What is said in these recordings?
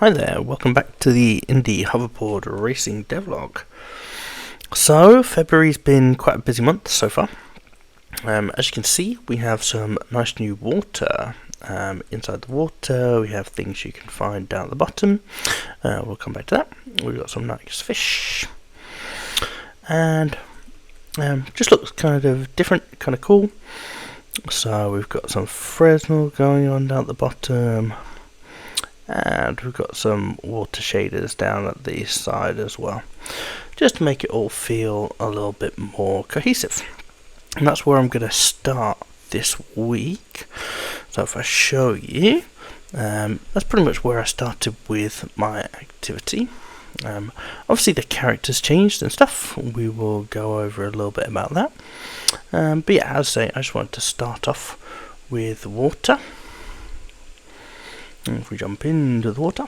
Hi there, welcome back to the Indie Hoverboard Racing Devlog. So, February's been quite a busy month so far. As you can see, we have some nice new water. Inside the water, we have things you can find down at the bottom. We'll come back to that. We've got some nice fish. And just looks kind of different, kind of cool. So, we've got some Fresnel going on down at the bottom. And we've got some water shaders down at the side as well, just to make it all feel a little bit more cohesive. And that's where I'm going to start this week. So if I show you, that's pretty much where I started with my activity. Obviously the characters changed and stuff. We will go over a little bit about that. But yeah, as I say, I just wanted to start off with water. And if we jump into the water,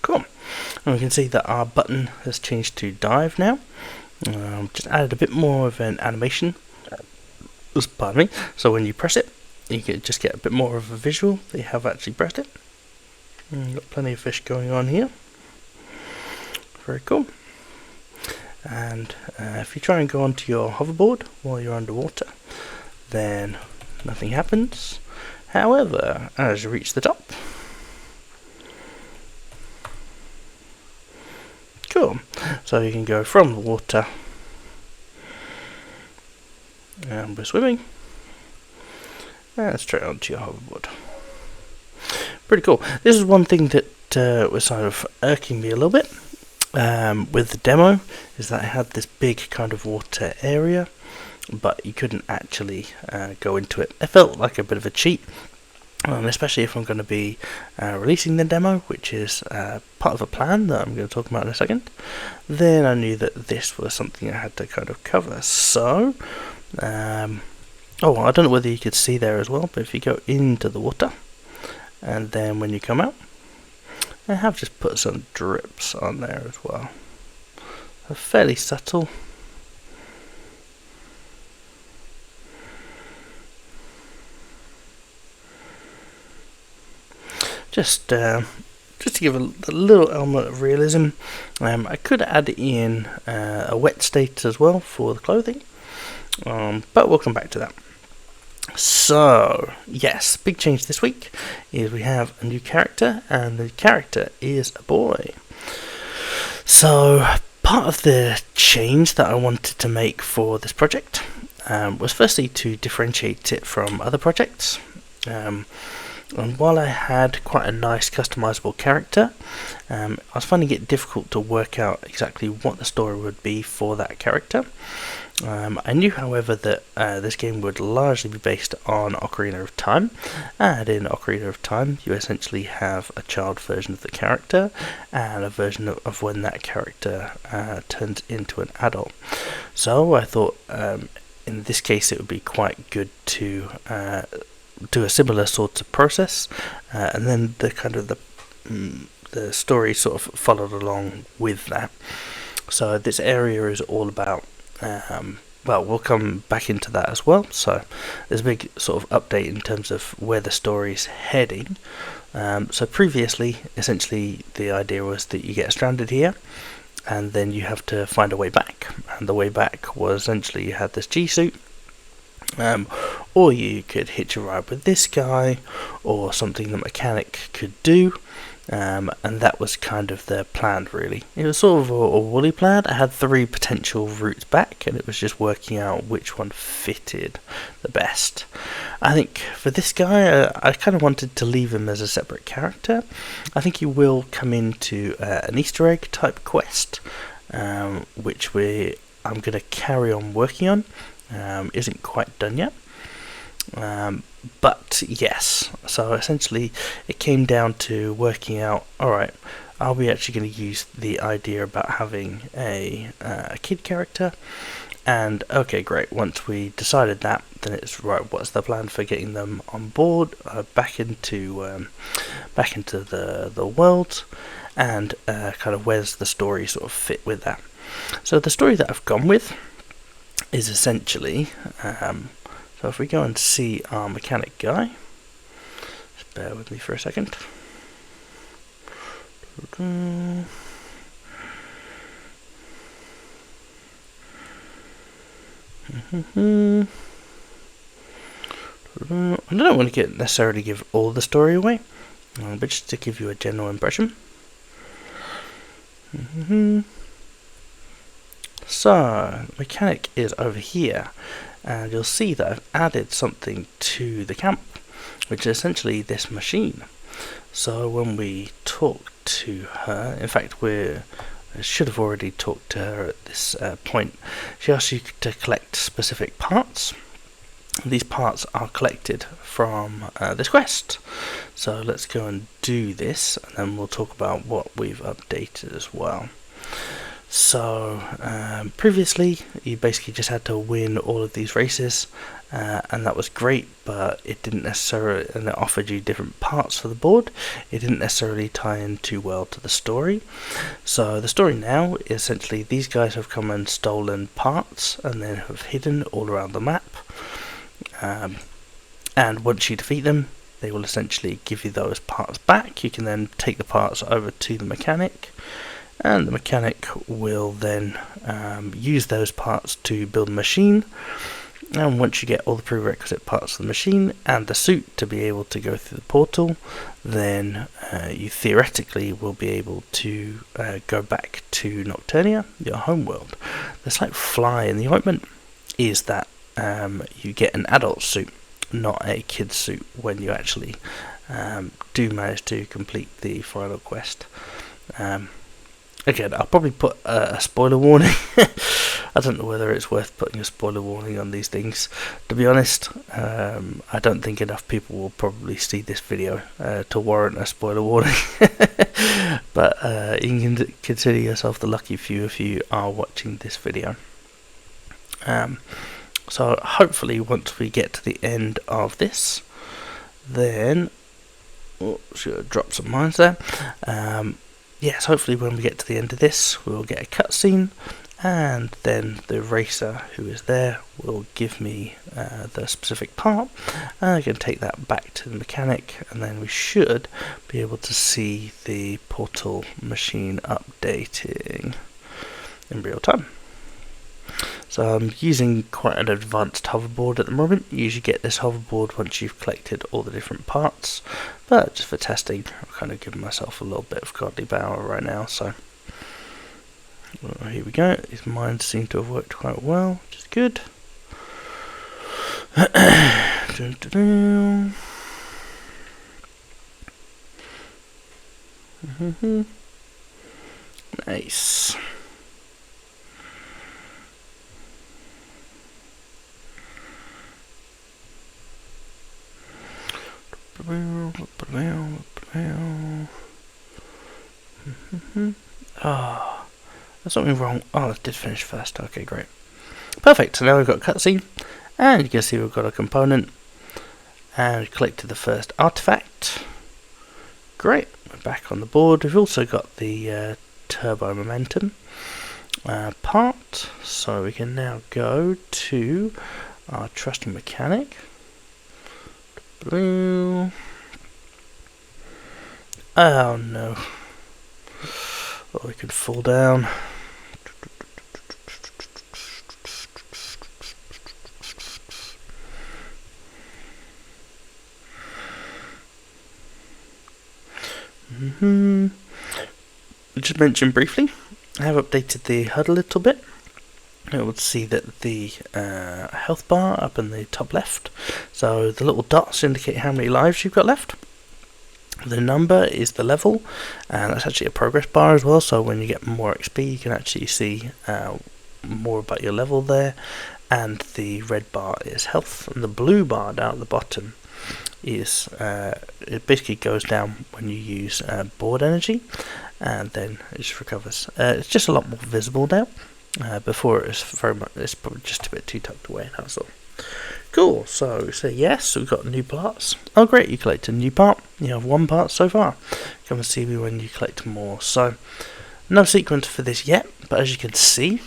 cool. And we can see that our button has changed to dive now. Just added a bit more of an animation. Pardon me. So when you press it, you can just get a bit more of a visual that you have actually pressed it. And got plenty of fish going on here. Very cool. And if you try and go onto your hoverboard while you're underwater, then nothing happens. However, as you reach the top, cool. So you can go from the water, and we're swimming, and straight onto your hoverboard. Pretty cool. This is one thing that was sort of irking me a little bit with the demo, is that I had this big kind of water area, but you couldn't actually go into it. It felt like a bit of a cheat, especially if I'm going to be releasing the demo, which is part of a plan that I'm going to talk about in a second. Then I knew that this was something I had to kind of cover. So, I don't know whether you could see there as well, but if you go into the water, and then when you come out, I have just put some drips on there as well. They're fairly subtle. Just to give a little element of realism, I could add in a wet state as well for the clothing, but we'll come back to that. So, yes, big change this week is we have a new character, and the character is a boy. So, part of the change that I wanted to make for this project was firstly to differentiate it from other projects. And while I had quite a nice customizable character, I was finding it difficult to work out exactly what the story would be for that character. I knew, however, that this game would largely be based on Ocarina of Time, and in Ocarina of Time you essentially have a child version of the character and a version of when that character turns into an adult. So I thought in this case it would be quite good to do a similar sort of process, and then the story sort of followed along with that. So this area is all about we'll come back into that as well. So there's a big sort of update in terms of where the story's heading. So previously, essentially the idea was that you get stranded here, and then you have to find a way back, and the way back was essentially you had this G-suit, or you could hitch a ride with this guy, or something the mechanic could do, and that was kind of the plan, really. It was sort of a woolly plan. I had 3 potential routes back, and it was just working out which one fitted the best. I think for this guy, I kind of wanted to leave him as a separate character. I think he will come into an Easter egg type quest, which I'm going to carry on working on. Isn't quite done yet, but yes, so essentially it came down to working out, alright, are we actually going to use the idea about having a kid character? And okay, great, once we decided that, then it's right, what's the plan for getting them on board, back into the world, and kind of where's the story sort of fit with that. So the story that I've gone with is essentially So if we go and see our mechanic guy, just bear with me for a second. I don't want to necessarily give all the story away, but just to give you a general impression. So, the mechanic is over here, and you'll see that I've added something to the camp, which is essentially this machine. So when we talk to her, in fact I should have already talked to her at this point. She asks you to collect specific parts. These parts are collected from this quest. So let's go and do this, and then we'll talk about what we've updated as well. So previously you basically just had to win all of these races, and that was great, but it didn't necessarily, and it offered you different parts for the board. It didn't necessarily tie in too well to the story. So the story now is essentially these guys have come and stolen parts and then have hidden all around the map, and once you defeat them, they will essentially give you those parts back. You can then take the parts over to the mechanic, and the mechanic will then use those parts to build a machine. And once you get all the prerequisite parts of the machine and the suit to be able to go through the portal, then you theoretically will be able to go back to Nocturnia, your homeworld. The slight fly in the ointment is that you get an adult suit, not a kid's suit, when you actually do manage to complete the final quest. Again, I'll probably put a spoiler warning. I don't know whether it's worth putting a spoiler warning on these things. To be honest, I don't think enough people will probably see this video to warrant a spoiler warning. But you can consider yourself the lucky few if you are watching this video. So hopefully once we get to the end of this, then... Oh, should have dropped some mines there. Yes, hopefully when we get to the end of this, we'll get a cutscene, and then the racer who is there will give me the specific part, and I can take that back to the mechanic, and then we should be able to see the portal machine updating in real time. So I'm using quite an advanced hoverboard at the moment. You usually get this hoverboard once you've collected all the different parts, but just for testing, I'm kind of giving myself a little bit of godly power right now. So here we go. These mines seem to have worked quite well, which is good. Nice. Ah, there's something wrong. Oh, it did finish first. Okay, great. Perfect. So now we've got a cutscene, and you can see we've got a component, and we collected the first artifact. Great. We're back on the board. We've also got the turbo momentum part, so we can now go to our trusty mechanic. Blue. Oh no. Oh, we could fall down. Just mention briefly, I have updated the HUD a little bit. You would see that the health bar up in the top left, so the little dots indicate how many lives you've got left. The number is the level, and that's actually a progress bar as well, so when you get more XP you can actually see more about your level there. And the red bar is health, and the blue bar down at the bottom is it basically goes down when you use board energy, and then it just recovers. It's just a lot more visible now. Before it was very much, it's probably just a bit too tucked away, that's all. Cool, so yes, we've got new parts. Oh great, you collected a new part. You have one part so far. Come and see me when you collect more. So, no sequence for this yet, but as you can see,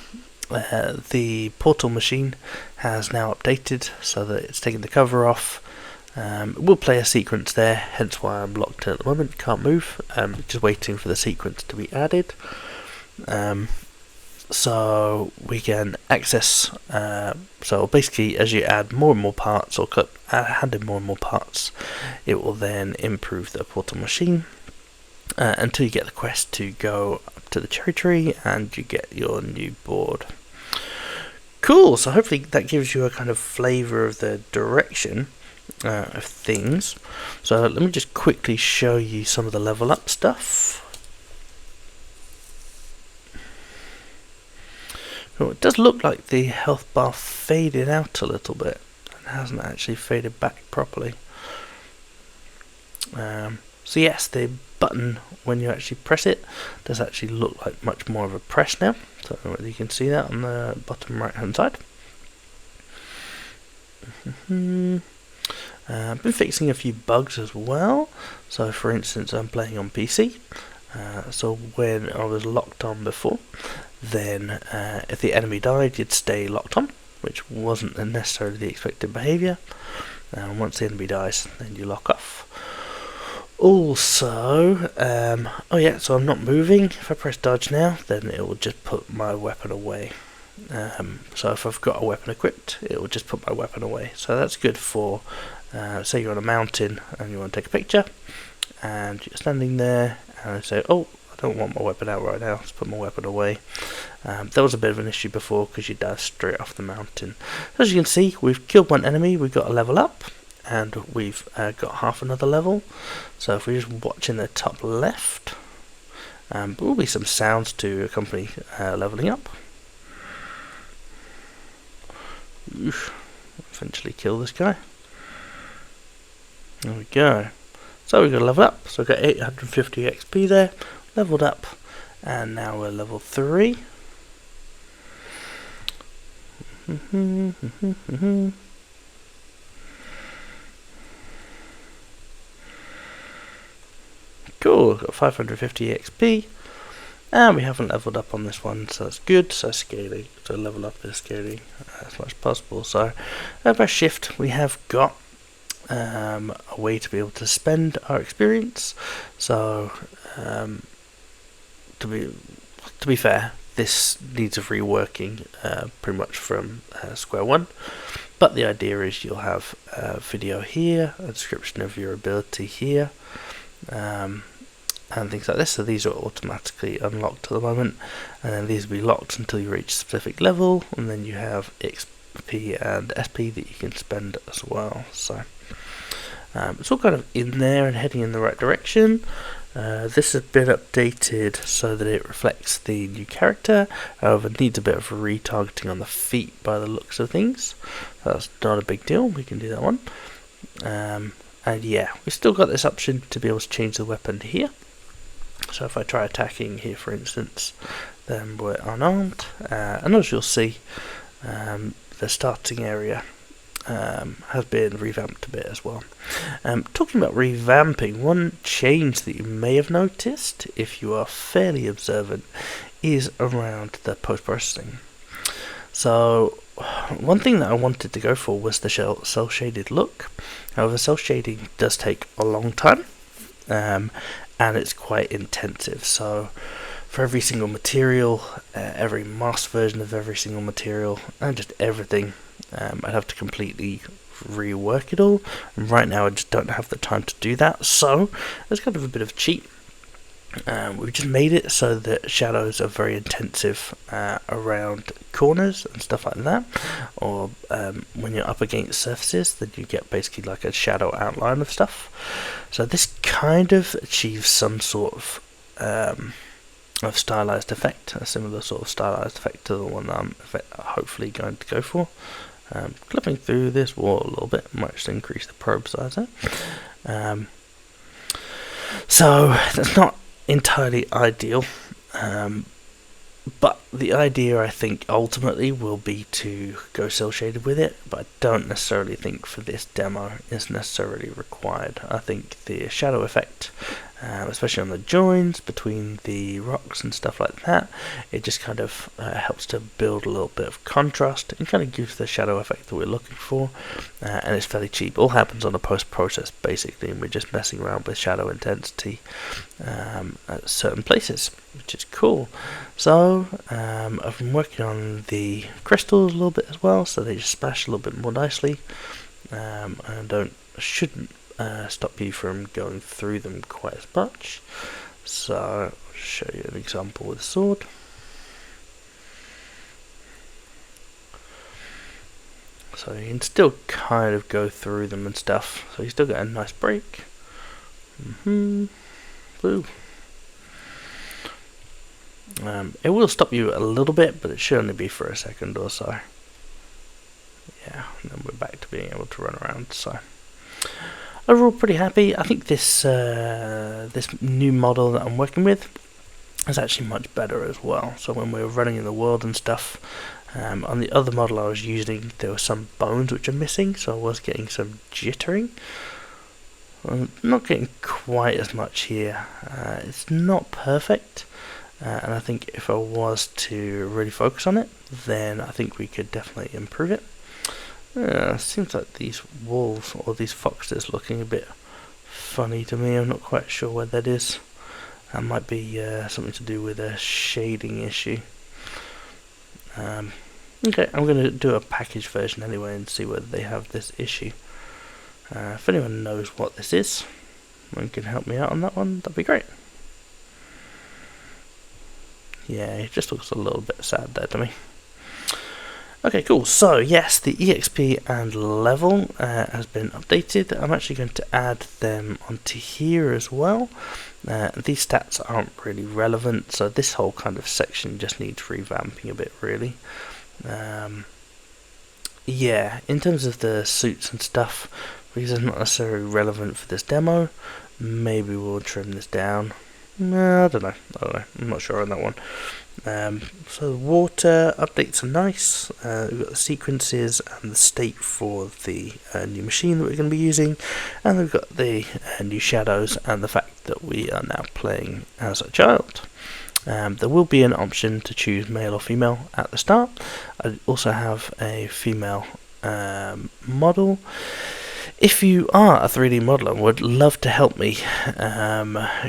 the portal machine has now updated so that it's taken the cover off. It will play a sequence there, hence why I'm locked in at the moment, can't move, just waiting for the sequence to be added. So we can access, so basically as you add more and more parts or hand in more and more parts, it will then improve the portal machine until you get the quest to go up to the cherry tree and you get your new board. Cool, so hopefully that gives you a kind of flavour of the direction of things. So let me just quickly show you some of the level up stuff. Oh, it does look like the health bar faded out a little bit and hasn't actually faded back properly. So yes, the button, when you actually press it, does actually look like much more of a press now. So I don't know whether you can see that on the bottom right hand side. I've been fixing a few bugs as well. So for instance, I'm playing on PC. So when I was locked on before, then if the enemy died, you'd stay locked on, which wasn't necessarily the expected behaviour. Once the enemy dies, then you lock off. Also, oh yeah, so I'm not moving. If I press dodge now, then it will just put my weapon away. So if I've got a weapon equipped, it will just put my weapon away. So that's good for, say you're on a mountain and you want to take a picture, and you're standing there, and I say, oh, I don't want my weapon out right now, let's put my weapon away. That was a bit of an issue before because you dive straight off the mountain. So as you can see, we've killed one enemy, we've got a level up, and we've got half another level. So if we just watch in the top left, there will be some sounds to accompany leveling up. Oof, eventually kill this guy. There we go. So we've got to level up. So we've got 850 XP there, leveled up, and now we're level 3. Cool, got 550 XP, and we haven't leveled up on this one, so that's good. So scaling, so level up is scaling as much as possible. So by shift, we have got a way to be able to spend our experience. So to be fair, this needs a reworking pretty much from square one. But the idea is you'll have a video here, a description of your ability here, and things like this. So these are automatically unlocked at the moment, and then these will be locked until you reach a specific level, and then you have XP and SP that you can spend as well. So it's all kind of in there and heading in the right direction. This has been updated so that it reflects the new character, however needs a bit of retargeting on the feet by the looks of things. That's not a big deal, we can do that one. And yeah, we've still got this option to be able to change the weapon here. So if I try attacking here, for instance, then we're unarmed, and as you'll see, the starting area has been revamped a bit as well. Talking about revamping, one change that you may have noticed, if you are fairly observant, is around the post-processing. So one thing that I wanted to go for was the cel-shaded look. However, cel shading does take a long time, and it's quite intensive. So for every single material, every masked version of every single material, and just everything, I'd have to completely rework it all, and right now I just don't have the time to do that. So it's kind of a bit of a cheat. We've just made it so that shadows are very intensive around corners and stuff like that, or when you're up against surfaces, then you get basically like a shadow outline of stuff. So this kind of achieves some sort of stylized effect, a similar sort of stylized effect to the one that I'm hopefully going to go for. Clipping through this wall a little bit, might just increase the probe size there. So that's not entirely ideal, but the idea I think ultimately will be to go cel shaded with it, but I don't necessarily think for this demo is necessarily required. I think the shadow effect especially on the joins between the rocks and stuff like that. It just kind of helps to build a little bit of contrast and kind of gives the shadow effect that we're looking for, and it's fairly cheap. All happens on a post-process basically, and we're just messing around with shadow intensity at certain places, which is cool. So I've been working on the crystals a little bit as well, so they just splash a little bit more nicely, and shouldn't stop you from going through them quite as much. So I'll show you an example with a sword. So you can still kind of go through them and stuff, so you still get a nice break. Boo. It will stop you a little bit, but it should only be for a second or so. Yeah, and then we're back to being able to run around. So overall, pretty happy. I think this this new model that I'm working with is actually much better as well. So when we were running in the world and stuff, on the other model I was using, there were some bones which are missing, so I was getting some jittering. I'm not getting quite as much here. It's not perfect, and I think if I was to really focus on it, then I think we could definitely improve it. Seems like these wolves or these foxes looking a bit funny to me. I'm not quite sure what that is. That might be something to do with a shading issue. Okay, I'm going to do a packaged version anyway and see whether they have this issue. If anyone knows what this is and can help me out on that one, that'd be great. Yeah, it just looks a little bit sad there to me. Okay, cool. So yes, the EXP and level has been updated. I'm actually going to add them onto here as well. These stats aren't really relevant, so this whole kind of section just needs revamping a bit, really. Yeah, in terms of the suits and stuff, because it's not necessarily relevant for this demo, maybe we'll trim this down. No, I don't know. I'm not sure on that one. So the water updates are nice. We've got the sequences and the state for the new machine that we're going to be using, and we've got the new shadows and the fact that we are now playing as a child. There will be an option to choose male or female at the start. I also have a female model. If you are a 3D modeler and would love to help me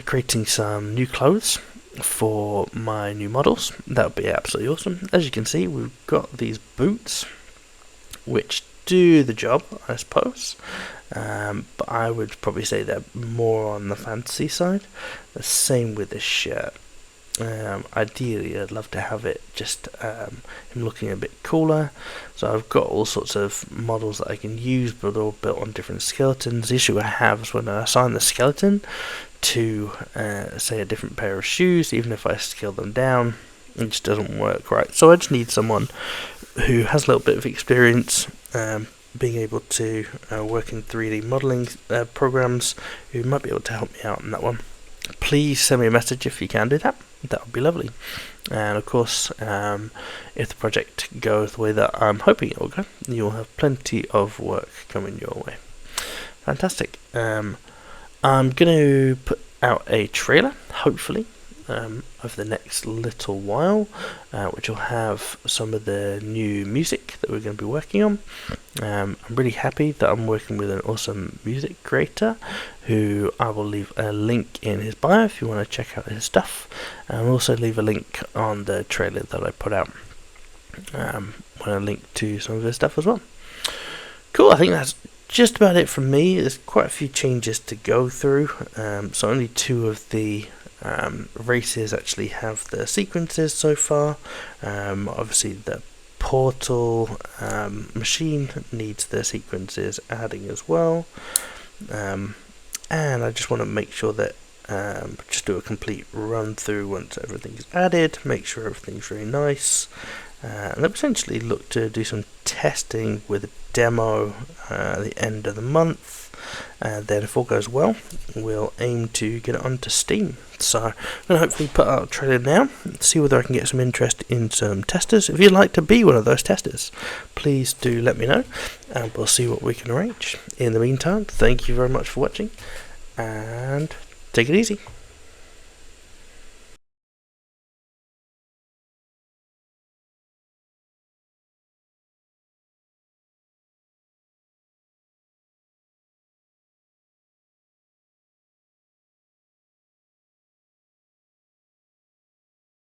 creating some new clothes for my new models, that would be absolutely awesome. As you can see, we've got these boots which do the job, I suppose, but I would probably say they're more on the fantasy side. The same with this shirt. Ideally I'd love to have it just him looking a bit cooler, so I've got all sorts of models that I can use, but all built on different skeletons. The issue I have is when I assign the skeleton to say a different pair of shoes, even if I scale them down, it just doesn't work right. So I just need someone who has a little bit of experience being able to work in 3D modeling programs, who might be able to help me out on that one. Please send me a message if you can do that. That would be lovely. And of course, if the project goes the way that I'm hoping it will go, you'll have plenty of work coming your way. Fantastic. I'm going to put out a trailer, hopefully, over the next little while, which will have some of the new music that we're going to be working on. I'm really happy that I'm working with an awesome music creator, who I will leave a link in his bio if you want to check out his stuff, and I'll also leave a link on the trailer that I put out when I link to some of his stuff as well. Cool, I think that's just about it from me. There's quite a few changes to go through, so only 2 of the races actually have the sequences so far. Obviously the portal machine needs the sequences adding as well, and I just want to make sure that just do a complete run through once everything's added, make sure everything's really nice, and then potentially look to do some testing with a demo at the end of the month. And then if all goes well, we'll aim to get it onto Steam. So I'm going to hopefully put out a trailer now, see whether I can get some interest in some testers. If you'd like to be one of those testers, please do let me know, and we'll see what we can arrange. In the meantime, thank you very much for watching, and Take it easy.